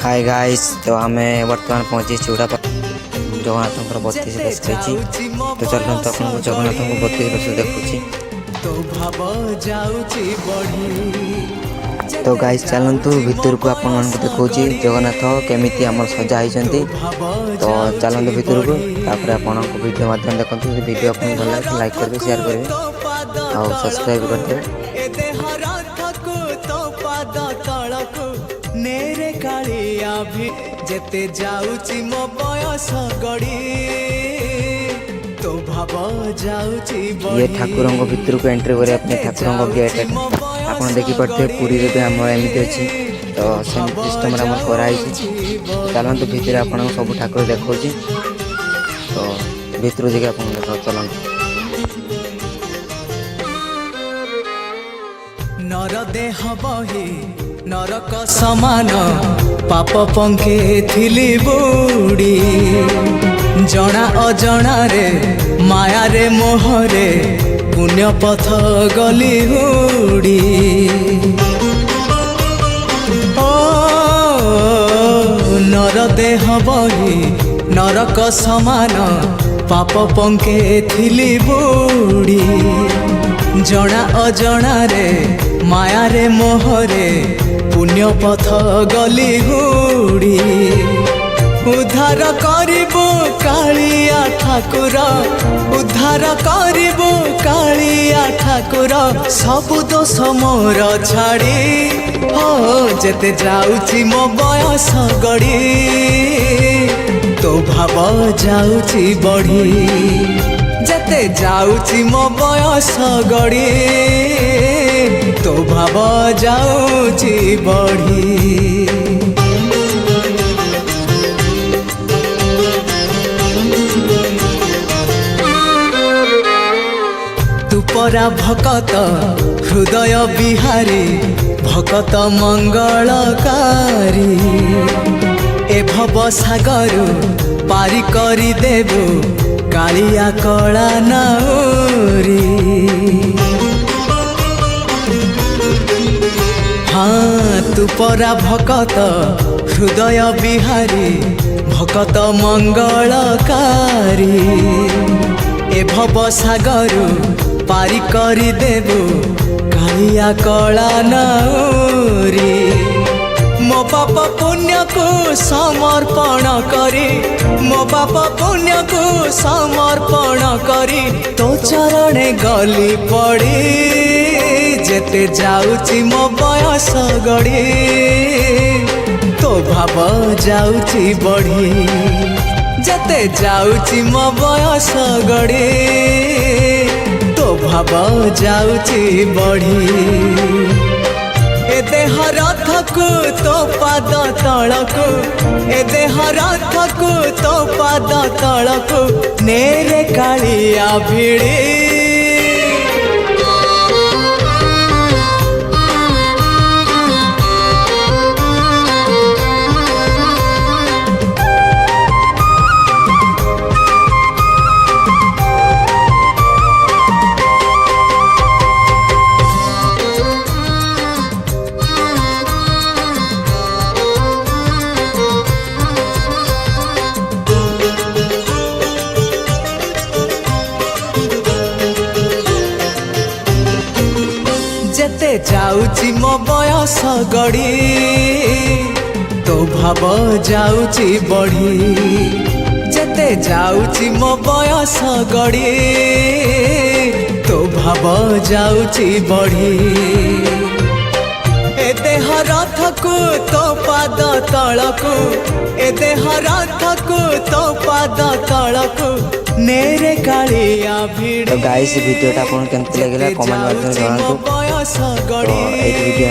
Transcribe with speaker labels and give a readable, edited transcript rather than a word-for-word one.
Speaker 1: Hi guys, तो हमें वर्तमान पहुंची चूड़ा पर जगन्नाथ 32 वर्ष कही। तो चलते तो आपको जगन्नाथ को 32 वर्ष देखुची। तो गाइस चलतु भितर को आप देखा जगन्नाथ केमी आम सजा होती। तो चलतु भितर को आपन को वीडियो माध्यम देखते। वीडियो आपको भल लगे लाइक करेंगे, शेयर करेंगे और सब्सक्राइब करते।
Speaker 2: नेरे कालिया भी जेते जाउची मो बयस गड़ी तो भाव जाउची बड़ी।
Speaker 1: ये ठाकुर भितर को एंट्री करे अपने ठाकुर गेट आप देखी पारे पुरी भी आम एमती अच्छी। तो सेम सिस्टम कराई। चलते भितर आपन सब ठाकुर देखा। तो भितर जगह आप देख चलते।
Speaker 2: नर देह बही नरक समान पाप पंखे थिली बुड़ी जना अजना रे माया रे मोहरे पुण्य पथ गली उड़ी। ओ नर देह बही नरक समान पाप पंखे थिली बुड़ी जना अजना रे माया रे मोहरे पुण्य पथ गली गुड़ी। उद्धार करिबो कालिया ठाकुर, उद्धार करिबो कालिया ठाकुर सब दोष मोर छाड़ी। हो जेते जाउची मो बयस गड़ी तो भाव जाउची बढ़ी। जेते जाउची मो बयस गड़ी तो भाव जाउची बढ़ी। तू परा भकत हृदय बिहारी भकत मंगलकारी ए भव सागर पारी करी देबो कालिया कला नाउरी। हाँ तू परा भकत हृदय बिहारी भकत मंगलकारी ए भव सागर पारी करी देबो कालिया कला नाउरी। मो पाप पुण्य को समर्पण करी, मो पाप पुण्य को समर्पण करी तो चरणे गली पड़ी। जेते जाउची मो बयस गड़ी तो भाव जाउची बढ़ी। जेते जाउची मो बयस गड़ी तो भाव जाउची बढ़ी। ए देह रथकु तो पाद तलकु, ए देह रथकु तो पाद तलकु नेरे कालिया भिड़ी। जेते जाउची मो बयस गड़ी तो भाव जाउची बढ़ी। जेते जाउची मो बयस गड़ी तो भाव जाउची बढ़ी। ए देह रथकु तो पाद तलकु, ए देह रथकु तो पाद तलकु नेरे कालिया भिड़ी।
Speaker 1: तो गाइस वीडियो आपको केमती लगे कमेंट माध्यम जणातु। तो वीडियो